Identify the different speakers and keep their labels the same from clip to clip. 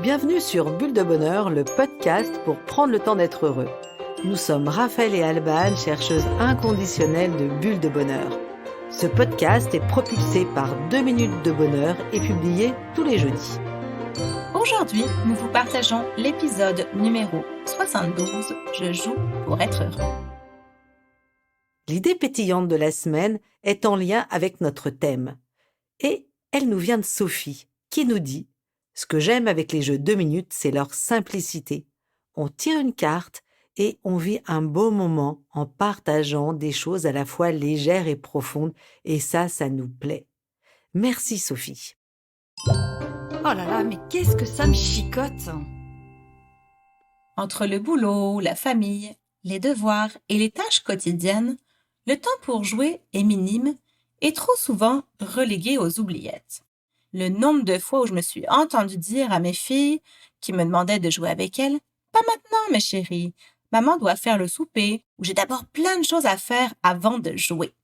Speaker 1: Bienvenue sur Bulle de Bonheur, le podcast pour prendre le temps d'être heureux. Nous sommes Raphaël et Alban, chercheuses inconditionnelles de Bulle de Bonheur. Ce podcast est propulsé par 2 minutes de bonheur et publié tous les jeudis.
Speaker 2: Aujourd'hui, nous vous partageons l'épisode numéro 72 « Je joue pour être heureux ».
Speaker 1: L'idée pétillante de la semaine est en lien avec notre thème. Et elle nous vient de Sophie, qui nous dit « Ce que j'aime avec les jeux 2 minutes, c'est leur simplicité. On tire une carte et on vit un beau moment en partageant des choses à la fois légères et profondes. Et ça nous plaît. » Merci Sophie.
Speaker 3: Oh là là, mais qu'est-ce que ça me chicote!
Speaker 2: Entre le boulot, la famille, les devoirs et les tâches quotidiennes, le temps pour jouer est minime et trop souvent relégué aux oubliettes. Le nombre de fois où je me suis entendue dire à mes filles qui me demandaient de jouer avec elles « Pas maintenant, mes chéries, maman doit faire le souper ou j'ai d'abord plein de choses à faire avant de jouer. »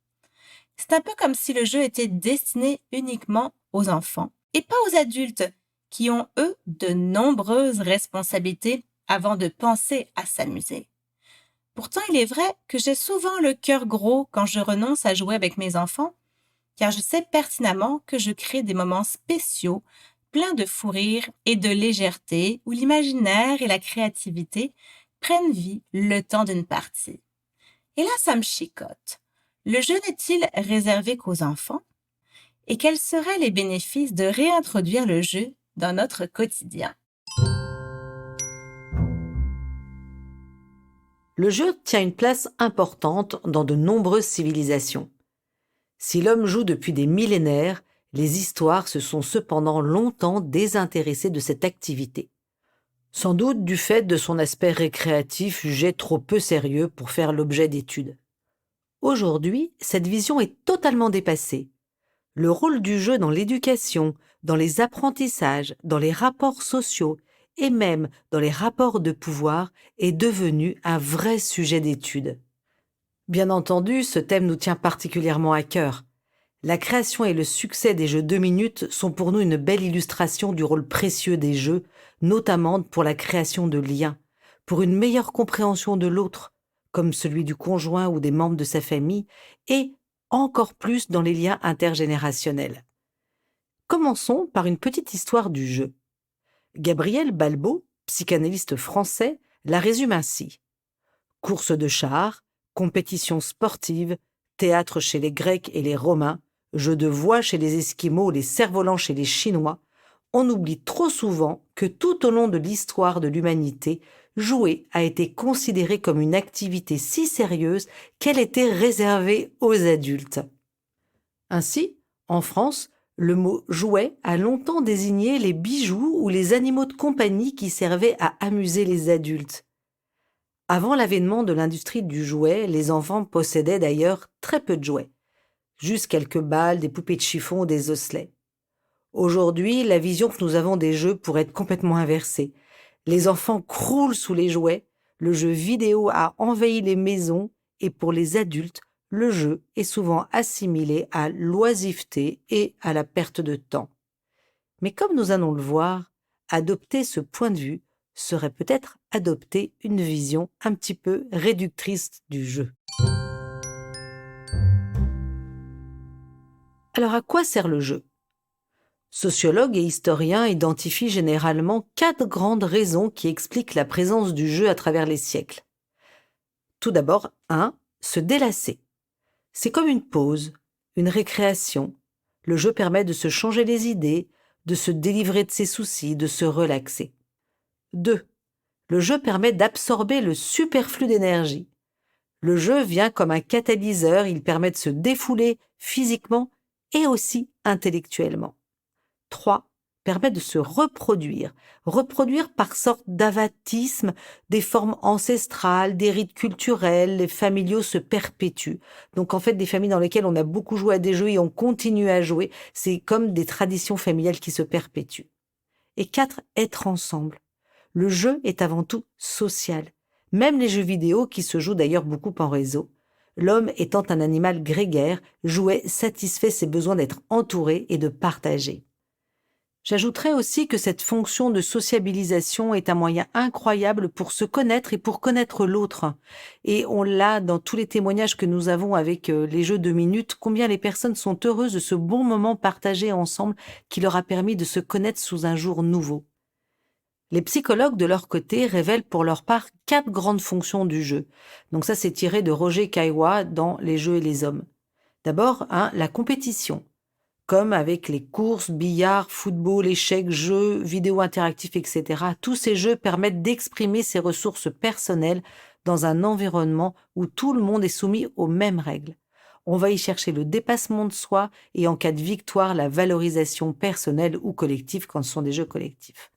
Speaker 2: C'est un peu comme si le jeu était destiné uniquement aux enfants et pas aux adultes qui ont, eux, de nombreuses responsabilités avant de penser à s'amuser. Pourtant, il est vrai que j'ai souvent le cœur gros quand je renonce à jouer avec mes enfants, car je sais pertinemment que je crée des moments spéciaux, pleins de fou rire et de légèreté, où l'imaginaire et la créativité prennent vie le temps d'une partie. Et là, ça me chicote. Le jeu n'est-il réservé qu'aux enfants? Et quels seraient les bénéfices de réintroduire le jeu dans notre quotidien?
Speaker 1: Le jeu tient une place importante dans de nombreuses civilisations. Si l'homme joue depuis des millénaires, les histoires se sont cependant longtemps désintéressées de cette activité. Sans doute du fait de son aspect récréatif jugé trop peu sérieux pour faire l'objet d'études. Aujourd'hui, cette vision est totalement dépassée. Le rôle du jeu dans l'éducation, dans les apprentissages, dans les rapports sociaux et même dans les rapports de pouvoir est devenu un vrai sujet d'étude. Bien entendu, ce thème nous tient particulièrement à cœur. La création et le succès des jeux 2 minutes sont pour nous une belle illustration du rôle précieux des jeux, notamment pour la création de liens, pour une meilleure compréhension de l'autre, comme celui du conjoint ou des membres de sa famille, et encore plus dans les liens intergénérationnels. Commençons par une petite histoire du jeu. Gabriel Balbo, psychanalyste français, la résume ainsi. Course de chars, compétition sportive, théâtre chez les Grecs et les Romains, jeux de voix chez les Esquimaux, les cerfs-volants chez les Chinois, on oublie trop souvent que tout au long de l'histoire de l'humanité, jouer a été considéré comme une activité si sérieuse qu'elle était réservée aux adultes. Ainsi, en France, le mot « jouet » a longtemps désigné les bijoux ou les animaux de compagnie qui servaient à amuser les adultes. Avant l'avènement de l'industrie du jouet, les enfants possédaient d'ailleurs très peu de jouets. Juste quelques balles, des poupées de chiffon ou des osselets. Aujourd'hui, la vision que nous avons des jeux pourrait être complètement inversée. Les enfants croulent sous les jouets, le jeu vidéo a envahi les maisons et pour les adultes, le jeu est souvent assimilé à l'oisiveté et à la perte de temps. Mais comme nous allons le voir, adopter ce point de vue serait peut-être adopter une vision un petit peu réductrice du jeu. Alors à quoi sert le jeu? Sociologues et historiens identifient généralement 4 grandes raisons qui expliquent la présence du jeu à travers les siècles. Tout d'abord, 1. Se délasser. C'est comme une pause, une récréation. Le jeu permet de se changer les idées, de se délivrer de ses soucis, de se relaxer. 2. Le jeu permet d'absorber le superflu d'énergie. Le jeu vient comme un catalyseur, il permet de se défouler physiquement et aussi intellectuellement. 3. Permet de se reproduire par sorte d'avatisme, des formes ancestrales, des rites culturels, les familiaux se perpétuent. Donc en fait, des familles dans lesquelles on a beaucoup joué à des jeux et on continue à jouer, c'est comme des traditions familiales qui se perpétuent. Et 4. Être ensemble. Le jeu est avant tout social. Même les jeux vidéo, qui se jouent d'ailleurs beaucoup en réseau. L'homme étant un animal grégaire, jouer satisfait ses besoins d'être entouré et de partager. J'ajouterais aussi que cette fonction de sociabilisation est un moyen incroyable pour se connaître et pour connaître l'autre. Et on l'a dans tous les témoignages que nous avons avec les jeux 2 minutes, combien les personnes sont heureuses de ce bon moment partagé ensemble qui leur a permis de se connaître sous un jour nouveau. Les psychologues, de leur côté, révèlent pour leur part 4 grandes fonctions du jeu. Donc ça, c'est tiré de Roger Caillois dans Les jeux et les hommes. D'abord, la compétition. Comme avec les courses, billard, football, échecs, jeux, vidéos interactifs, etc. Tous ces jeux permettent d'exprimer ses ressources personnelles dans un environnement où tout le monde est soumis aux mêmes règles. On va y chercher le dépassement de soi et en cas de victoire, la valorisation personnelle ou collective quand ce sont des jeux collectifs.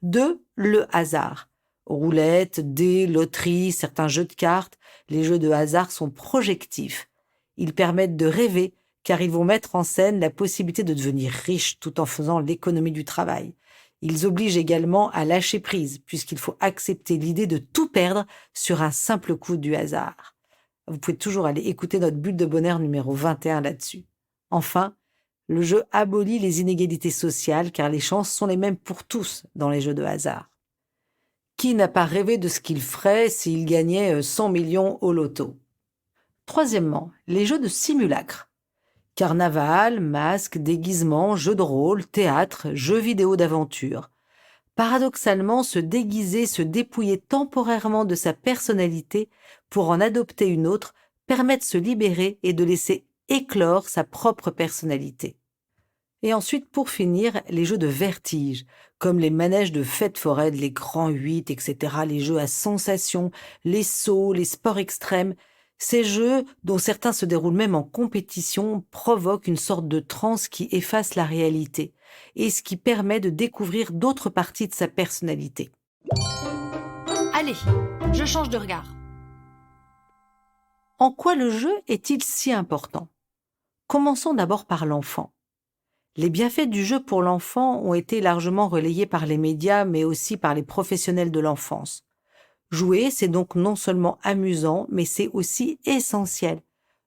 Speaker 1: 2. Le hasard. Roulette, dés, loterie, certains jeux de cartes, les jeux de hasard sont projectifs. Ils permettent de rêver, car ils vont mettre en scène la possibilité de devenir riche tout en faisant l'économie du travail. Ils obligent également à lâcher prise, puisqu'il faut accepter l'idée de tout perdre sur un simple coup du hasard. Vous pouvez toujours aller écouter notre bulle de bonheur numéro 21 là-dessus. Enfin, le jeu abolit les inégalités sociales, car les chances sont les mêmes pour tous dans les jeux de hasard. Qui n'a pas rêvé de ce qu'il ferait s'il gagnait 100 millions au loto? Troisièmement, les jeux de simulacre. Carnaval, masques, déguisements, jeux de rôle, théâtre, jeux vidéo d'aventure. Paradoxalement, se déguiser, se dépouiller temporairement de sa personnalité pour en adopter une autre permet de se libérer et de laisser éclore sa propre personnalité. Et ensuite, pour finir, les jeux de vertige, comme les manèges de fête foraine, les grands 8, etc., les jeux à sensations, les sauts, les sports extrêmes. Ces jeux, dont certains se déroulent même en compétition, provoquent une sorte de transe qui efface la réalité, et ce qui permet de découvrir d'autres parties de sa personnalité.
Speaker 3: Allez, je change de regard.
Speaker 1: En quoi le jeu est-il si important? Commençons d'abord par l'enfant. Les bienfaits du jeu pour l'enfant ont été largement relayés par les médias, mais aussi par les professionnels de l'enfance. Jouer, c'est donc non seulement amusant, mais c'est aussi essentiel.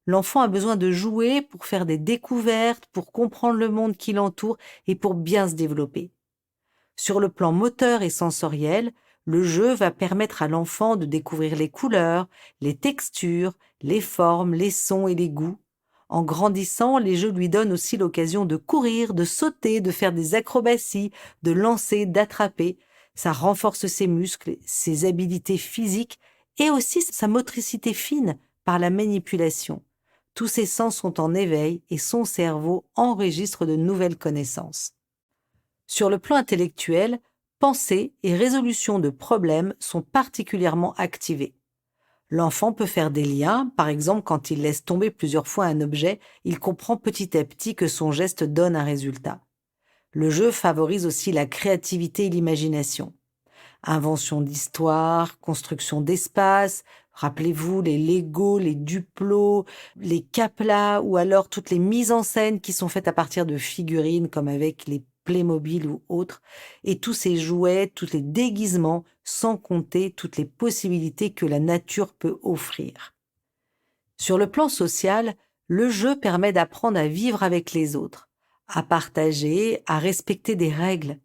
Speaker 1: L'enfant a besoin de jouer pour faire des découvertes, pour comprendre le monde qui l'entoure et pour bien se développer. Sur le plan moteur et sensoriel, le jeu va permettre à l'enfant de découvrir les couleurs, les textures, les formes, les sons et les goûts. En grandissant, les jeux lui donnent aussi l'occasion de courir, de sauter, de faire des acrobaties, de lancer, d'attraper. Ça renforce ses muscles, ses habiletés physiques et aussi sa motricité fine par la manipulation. Tous ses sens sont en éveil et son cerveau enregistre de nouvelles connaissances. Sur le plan intellectuel, pensée et résolution de problèmes sont particulièrement activées. L'enfant peut faire des liens, par exemple quand il laisse tomber plusieurs fois un objet, il comprend petit à petit que son geste donne un résultat. Le jeu favorise aussi la créativité et l'imagination. Invention d'histoires, construction d'espace, rappelez-vous les Lego, les Duplo, les Capla ou alors toutes les mises en scène qui sont faites à partir de figurines comme avec les Playmobil ou autres, et tous ces jouets, tous les déguisements, sans compter toutes les possibilités que la nature peut offrir. Sur le plan social, le jeu permet d'apprendre à vivre avec les autres, à partager, à respecter des règles.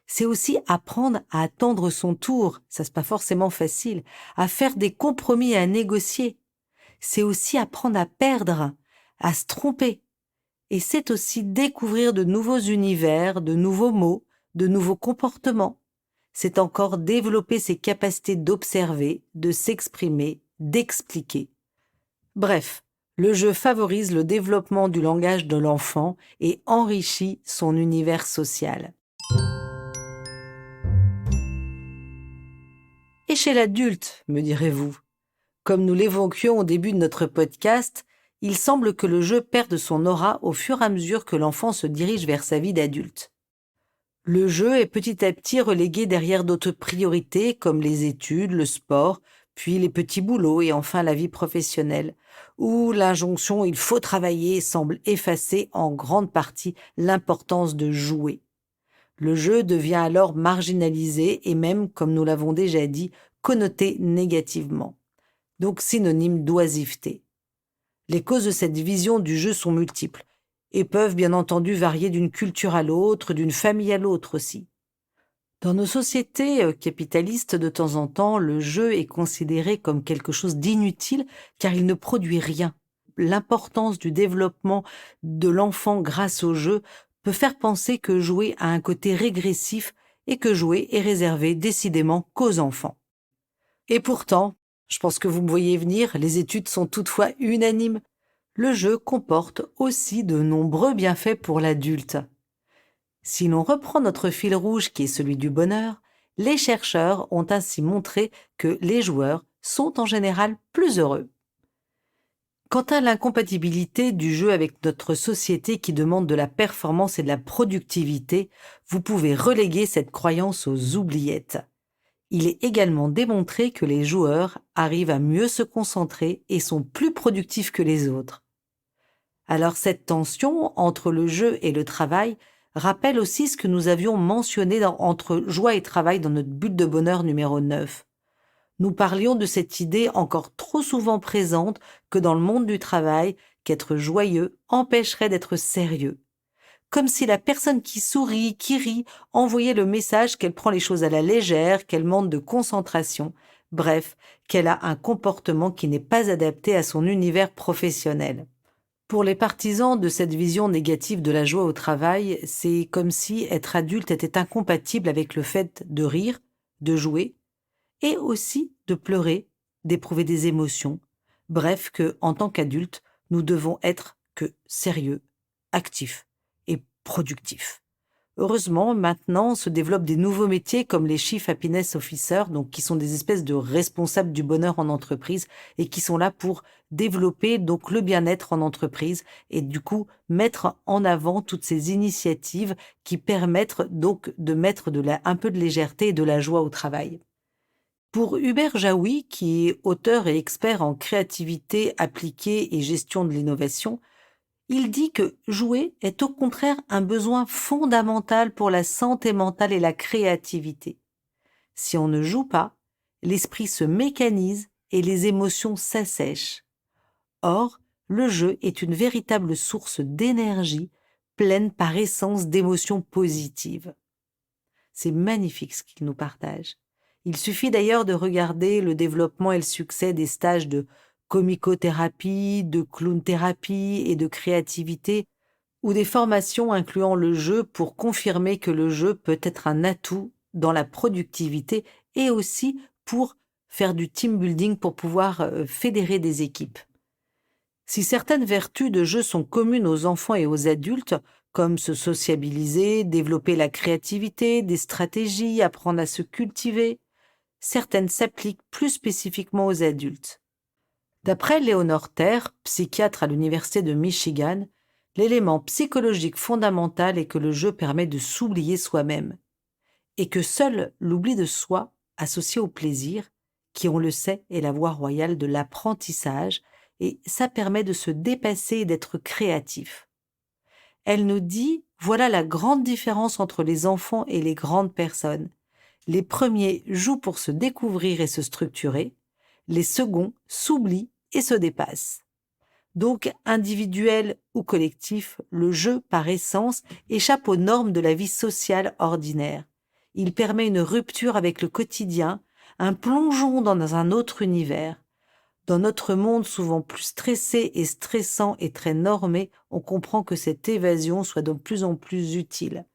Speaker 1: C'est aussi apprendre à attendre son tour, ça c'est pas forcément facile, à faire des compromis et à négocier. C'est aussi apprendre à perdre, à se tromper. Et c'est aussi découvrir de nouveaux univers, de nouveaux mots, de nouveaux comportements. C'est encore développer ses capacités d'observer, de s'exprimer, d'expliquer. Bref, le jeu favorise le développement du langage de l'enfant et enrichit son univers social. Et chez l'adulte, me direz-vous? Comme nous l'évoquions au début de notre podcast, il semble que le jeu perde son aura au fur et à mesure que l'enfant se dirige vers sa vie d'adulte. Le jeu est petit à petit relégué derrière d'autres priorités comme les études, le sport, puis les petits boulots et enfin la vie professionnelle, où l'injonction « il faut travailler » semble effacer en grande partie l'importance de jouer. Le jeu devient alors marginalisé et même, comme nous l'avons déjà dit, connoté négativement, donc synonyme d'oisiveté. Les causes de cette vision du jeu sont multiples. et peuvent bien entendu varier d'une culture à l'autre, d'une famille à l'autre aussi. Dans nos sociétés capitalistes, de temps en temps, le jeu est considéré comme quelque chose d'inutile car il ne produit rien. L'importance du développement de l'enfant grâce au jeu peut faire penser que jouer a un côté régressif et que jouer est réservé décidément qu'aux enfants. Et pourtant, je pense que vous me voyez venir, les études sont toutefois unanimes. Le jeu comporte aussi de nombreux bienfaits pour l'adulte. Si l'on reprend notre fil rouge qui est celui du bonheur, les chercheurs ont ainsi montré que les joueurs sont en général plus heureux. Quant à l'incompatibilité du jeu avec notre société qui demande de la performance et de la productivité, vous pouvez reléguer cette croyance aux oubliettes. Il est également démontré que les joueurs arrivent à mieux se concentrer et sont plus productifs que les autres. Alors cette tension entre le jeu et le travail rappelle aussi ce que nous avions mentionné entre joie et travail dans notre bulle de bonheur numéro 9. Nous parlions de cette idée encore trop souvent présente que dans le monde du travail, qu'être joyeux empêcherait d'être sérieux. Comme si la personne qui sourit, qui rit, envoyait le message qu'elle prend les choses à la légère, qu'elle manque de concentration, bref, qu'elle a un comportement qui n'est pas adapté à son univers professionnel. Pour les partisans de cette vision négative de la joie au travail, c'est comme si être adulte était incompatible avec le fait de rire, de jouer, et aussi de pleurer, d'éprouver des émotions. Bref, que, en tant qu'adulte, nous devons être que sérieux, actifs et productifs. Heureusement, maintenant se développent des nouveaux métiers comme les Chief Happiness Officers, donc qui sont des espèces de responsables du bonheur en entreprise et qui sont là pour développer donc le bien-être en entreprise et du coup mettre en avant toutes ces initiatives qui permettent donc de mettre un peu de légèreté et de la joie au travail. Pour Hubert Jaoui, qui est auteur et expert en créativité appliquée et gestion de l'innovation, il dit que jouer est au contraire un besoin fondamental pour la santé mentale et la créativité. Si on ne joue pas, l'esprit se mécanise et les émotions s'assèchent. Or, le jeu est une véritable source d'énergie, pleine par essence d'émotions positives. C'est magnifique ce qu'il nous partage. Il suffit d'ailleurs de regarder le développement et le succès des stages de comicothérapie, de clown-thérapie et de créativité, ou des formations incluant le jeu pour confirmer que le jeu peut être un atout dans la productivité et aussi pour faire du team building pour pouvoir fédérer des équipes. Si certaines vertus de jeu sont communes aux enfants et aux adultes, comme se sociabiliser, développer la créativité, des stratégies, apprendre à se cultiver, certaines s'appliquent plus spécifiquement aux adultes. D'après Léonore Terre, psychiatre à l'Université de Michigan, l'élément psychologique fondamental est que le jeu permet de s'oublier soi-même et que seul l'oubli de soi, associé au plaisir, qui on le sait est la voie royale de l'apprentissage, et ça permet de se dépasser et d'être créatif. Elle nous dit, voilà la grande différence entre les enfants et les grandes personnes. Les premiers jouent pour se découvrir et se structurer, les seconds s'oublient et se dépassent. Donc, individuel ou collectif, le jeu, par essence, échappe aux normes de la vie sociale ordinaire. Il permet une rupture avec le quotidien, un plongeon dans un autre univers. Dans notre monde souvent plus stressé et stressant et très normé, on comprend que cette évasion soit de plus en plus utile.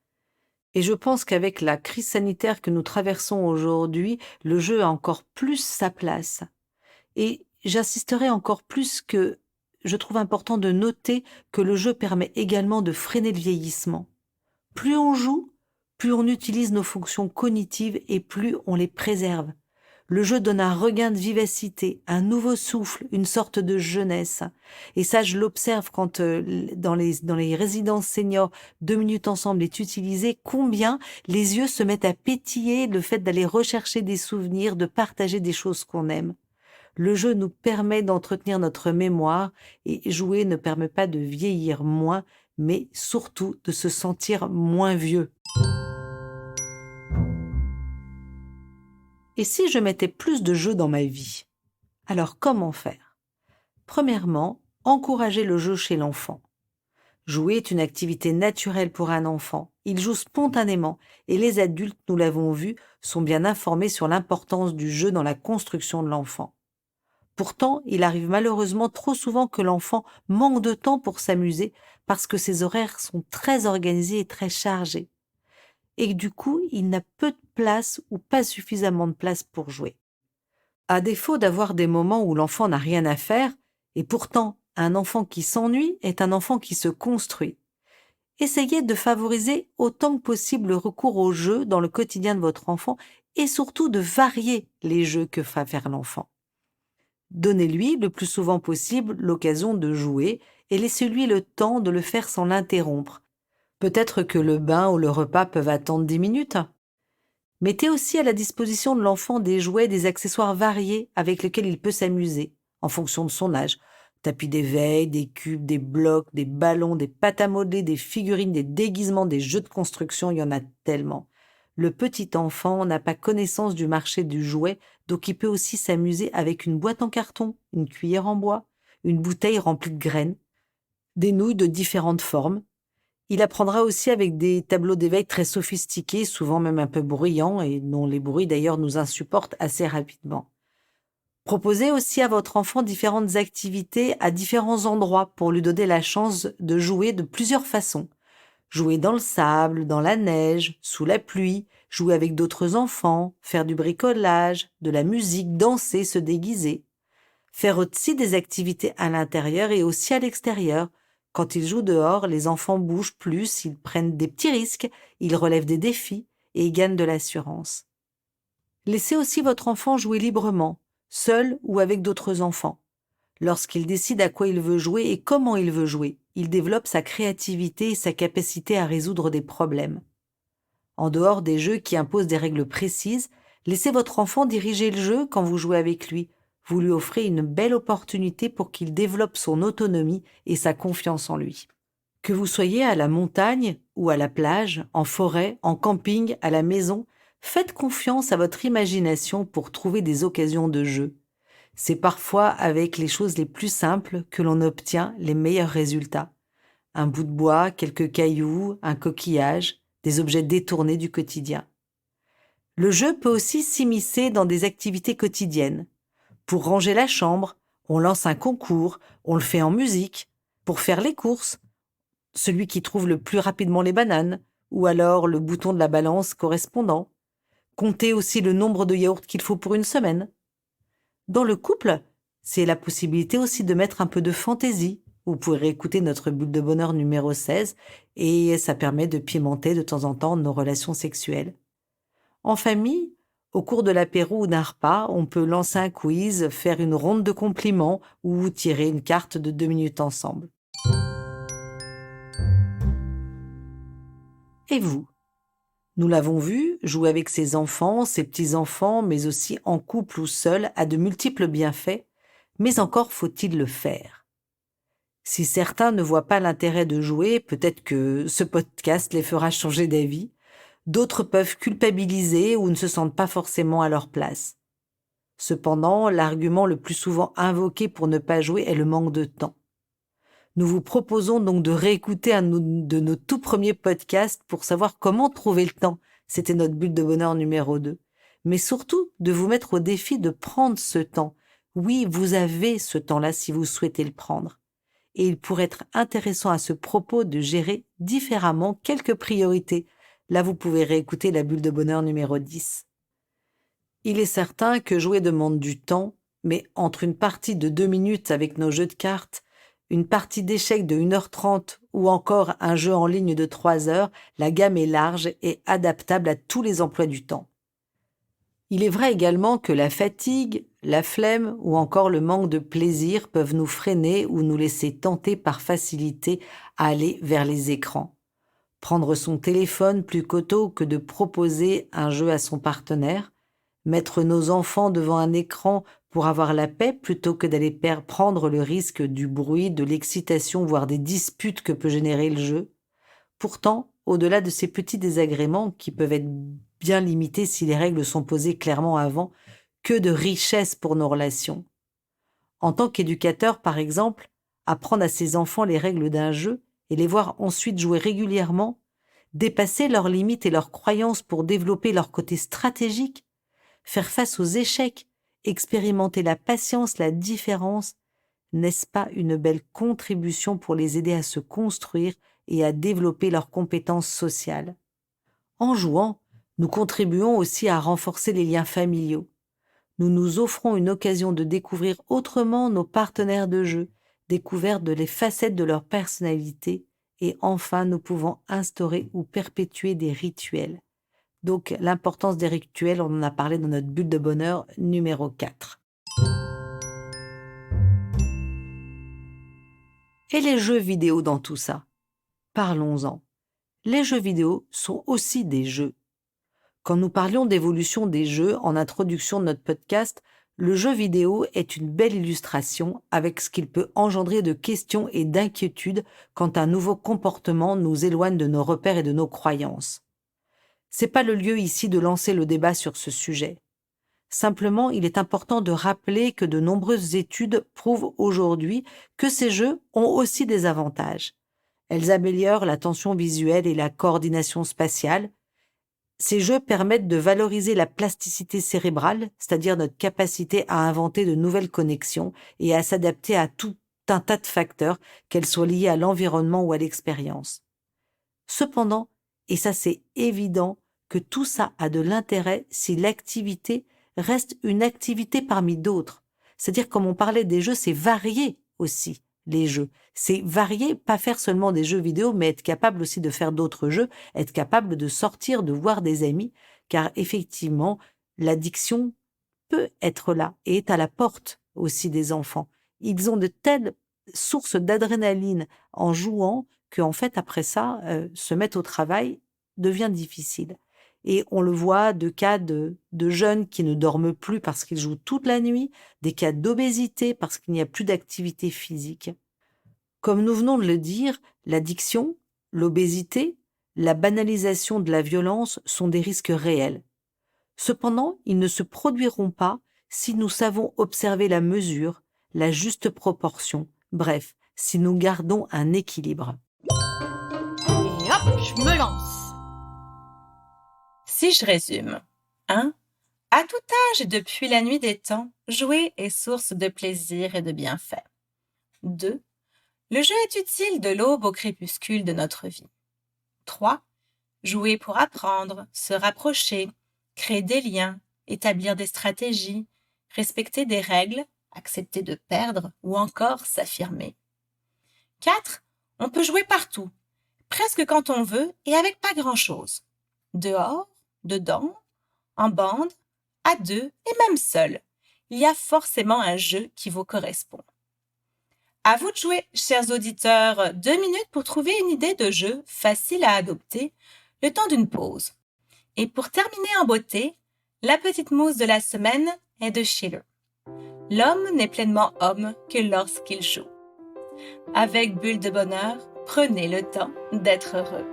Speaker 1: Et je pense qu'avec la crise sanitaire que nous traversons aujourd'hui, le jeu a encore plus sa place. Et j'insisterai encore plus que je trouve important de noter que le jeu permet également de freiner le vieillissement. Plus on joue, plus on utilise nos fonctions cognitives et plus on les préserve. Le jeu donne un regain de vivacité, un nouveau souffle, une sorte de jeunesse. Et ça, je l'observe quand dans les résidences seniors, 2 minutes ensemble est utilisé, combien les yeux se mettent à pétiller, le fait d'aller rechercher des souvenirs, de partager des choses qu'on aime. Le jeu nous permet d'entretenir notre mémoire et jouer ne permet pas de vieillir moins, mais surtout de se sentir moins vieux. Et si je mettais plus de jeux dans ma vie? Alors comment faire? Premièrement, encourager le jeu chez l'enfant. Jouer est une activité naturelle pour un enfant. Il joue spontanément et les adultes, nous l'avons vu, sont bien informés sur l'importance du jeu dans la construction de l'enfant. Pourtant, il arrive malheureusement trop souvent que l'enfant manque de temps pour s'amuser parce que ses horaires sont très organisés et très chargés. Et que du coup, il n'a peu de place ou pas suffisamment de place pour jouer. À défaut d'avoir des moments où l'enfant n'a rien à faire, et pourtant, un enfant qui s'ennuie est un enfant qui se construit. Essayez de favoriser autant que possible le recours aux jeux dans le quotidien de votre enfant et surtout de varier les jeux que va faire l'enfant. Donnez-lui le plus souvent possible l'occasion de jouer et laissez-lui le temps de le faire sans l'interrompre. Peut-être que le bain ou le repas peuvent attendre 10 minutes. Mettez aussi à la disposition de l'enfant des jouets, des accessoires variés avec lesquels il peut s'amuser, en fonction de son âge. Tapis d'éveil, des cubes, des blocs, des ballons, des pâtes à modeler, des figurines, des déguisements, des jeux de construction, il y en a tellement. Le petit enfant n'a pas connaissance du marché du jouet, donc il peut aussi s'amuser avec une boîte en carton, une cuillère en bois, une bouteille remplie de graines, des nouilles de différentes formes. Il apprendra aussi avec des tableaux d'éveil très sophistiqués, souvent même un peu bruyants, et dont les bruits d'ailleurs nous insupportent assez rapidement. Proposez aussi à votre enfant différentes activités à différents endroits pour lui donner la chance de jouer de plusieurs façons. Jouer dans le sable, dans la neige, sous la pluie, jouer avec d'autres enfants, faire du bricolage, de la musique, danser, se déguiser. Faire aussi des activités à l'intérieur et aussi à l'extérieur. Quand ils jouent dehors, les enfants bougent plus, ils prennent des petits risques, ils relèvent des défis et ils gagnent de l'assurance. Laissez aussi votre enfant jouer librement, seul ou avec d'autres enfants. Lorsqu'il décide à quoi il veut jouer et comment il veut jouer, il développe sa créativité et sa capacité à résoudre des problèmes. En dehors des jeux qui imposent des règles précises, laissez votre enfant diriger le jeu quand vous jouez avec lui. Vous lui offrez une belle opportunité pour qu'il développe son autonomie et sa confiance en lui. Que vous soyez à la montagne ou à la plage, en forêt, en camping, à la maison, faites confiance à votre imagination pour trouver des occasions de jeu. C'est parfois avec les choses les plus simples que l'on obtient les meilleurs résultats. Un bout de bois, quelques cailloux, un coquillage, des objets détournés du quotidien. Le jeu peut aussi s'immiscer dans des activités quotidiennes. Pour ranger la chambre, on lance un concours, on le fait en musique. Pour faire les courses, celui qui trouve le plus rapidement les bananes, ou alors le bouton de la balance correspondant. Comptez aussi le nombre de yaourts qu'il faut pour une semaine. Dans le couple, c'est la possibilité aussi de mettre un peu de fantaisie. Vous pourrez réécouter notre bulle de bonheur numéro 16 et ça permet de pimenter de temps en temps nos relations sexuelles. En famille, au cours de l'apéro ou d'un repas, on peut lancer un quiz, faire une ronde de compliments ou tirer une carte de 2 minutes ensemble. Et vous ? Nous l'avons vu, jouer avec ses enfants, ses petits-enfants, mais aussi en couple ou seul, a de multiples bienfaits, mais encore faut-il le faire. Si certains ne voient pas l'intérêt de jouer, peut-être que ce podcast les fera changer d'avis. D'autres peuvent culpabiliser ou ne se sentent pas forcément à leur place. Cependant, l'argument le plus souvent invoqué pour ne pas jouer est le manque de temps. Nous vous proposons donc de réécouter un de nos tout premiers podcasts pour savoir comment trouver le temps. C'était notre bulle de bonheur numéro 2. Mais surtout, de vous mettre au défi de prendre ce temps. Oui, vous avez ce temps-là si vous souhaitez le prendre. Et il pourrait être intéressant à ce propos de gérer différemment quelques priorités. Là, vous pouvez réécouter la bulle de bonheur numéro 10. Il est certain que jouer demande du temps, mais entre une partie de 2 minutes avec nos jeux de cartes, une partie d'échecs de 1h30 ou encore un jeu en ligne de 3 heures, la gamme est large et adaptable à tous les emplois du temps. Il est vrai également que la fatigue, la flemme ou encore le manque de plaisir peuvent nous freiner ou nous laisser tenter par facilité à aller vers les écrans. Prendre son téléphone plutôt que de proposer un jeu à son partenaire, mettre nos enfants devant un écran pour avoir la paix plutôt que d'aller prendre le risque du bruit, de l'excitation, voire des disputes que peut générer le jeu. Pourtant, au-delà de ces petits désagréments qui peuvent être bien limités si les règles sont posées clairement avant, que de richesse pour nos relations. En tant qu'éducateur, par exemple, apprendre à ses enfants les règles d'un jeu et les voir ensuite jouer régulièrement, dépasser leurs limites et leurs croyances pour développer leur côté stratégique, faire face aux échecs, expérimenter la patience, la différence, n'est-ce pas une belle contribution pour les aider à se construire et à développer leurs compétences sociales? En jouant, nous contribuons aussi à renforcer les liens familiaux. Nous nous offrons une occasion de découvrir autrement nos partenaires de jeu, découverte de les facettes de leur personnalité, et enfin nous pouvons instaurer ou perpétuer des rituels. Donc l'importance des rituels, on en a parlé dans notre bulle de bonheur numéro 4. Et les jeux vidéo dans tout ça? Parlons-en. Les jeux vidéo sont aussi des jeux. Quand nous parlions d'évolution des jeux en introduction de notre podcast, le jeu vidéo est une belle illustration avec ce qu'il peut engendrer de questions et d'inquiétudes quand un nouveau comportement nous éloigne de nos repères et de nos croyances. C'est pas le lieu ici de lancer le débat sur ce sujet. Simplement, il est important de rappeler que de nombreuses études prouvent aujourd'hui que ces jeux ont aussi des avantages. Elles améliorent l'attention visuelle et la coordination spatiale. Ces jeux permettent de valoriser la plasticité cérébrale, c'est-à-dire notre capacité à inventer de nouvelles connexions et à s'adapter à tout un tas de facteurs, qu'elles soient liées à l'environnement ou à l'expérience. Cependant, et ça c'est évident, que tout ça a de l'intérêt si l'activité reste une activité parmi d'autres. C'est-à-dire, comme on parlait des jeux, c'est varié aussi, les jeux. C'est varié, pas faire seulement des jeux vidéo, mais être capable aussi de faire d'autres jeux, être capable de sortir, de voir des amis, car effectivement, l'addiction peut être là et est à la porte aussi des enfants. Ils ont de telles sources d'adrénaline en jouant qu'en fait, après ça, se mettre au travail devient difficile. Et on le voit de cas de jeunes qui ne dorment plus parce qu'ils jouent toute la nuit, des cas d'obésité parce qu'il n'y a plus d'activité physique. Comme nous venons de le dire, l'addiction, l'obésité, la banalisation de la violence sont des risques réels. Cependant, ils ne se produiront pas si nous savons observer la mesure, la juste proportion, bref, si nous gardons un équilibre.
Speaker 3: Et hop, je me lance.
Speaker 2: Si je résume, 1. À tout âge et depuis la nuit des temps, jouer est source de plaisir et de bienfaits. 2. Le jeu est utile de l'aube au crépuscule de notre vie. 3. Jouer pour apprendre, se rapprocher, créer des liens, établir des stratégies, respecter des règles, accepter de perdre ou encore s'affirmer. 4. On peut jouer partout, presque quand on veut et avec pas grand-chose. Dehors, dedans, en bande, à deux et même seul. Il y a forcément un jeu qui vous correspond. À vous de jouer, chers auditeurs, 2 minutes pour trouver une idée de jeu facile à adopter, le temps d'une pause. Et pour terminer en beauté, la petite mousse de la semaine est de Schiller. L'homme n'est pleinement homme que lorsqu'il joue. Avec Bulle de bonheur, prenez le temps d'être heureux.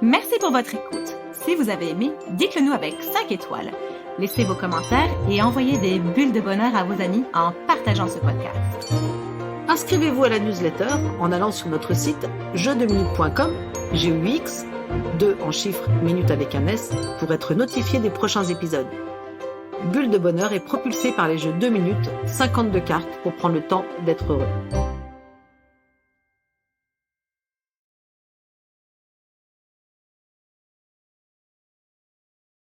Speaker 4: Merci pour votre écoute. Si vous avez aimé, dites-le nous avec 5 étoiles. Laissez vos commentaires et envoyez des bulles de bonheur à vos amis en partageant ce podcast.
Speaker 1: Inscrivez-vous à la newsletter en allant sur notre site jeuxdeminutes.com, GUX, 2 en chiffres, minutes avec un S, pour être notifié des prochains épisodes. Bulle de bonheur est propulsé par les jeux 2 minutes, 52 cartes pour prendre le temps d'être heureux.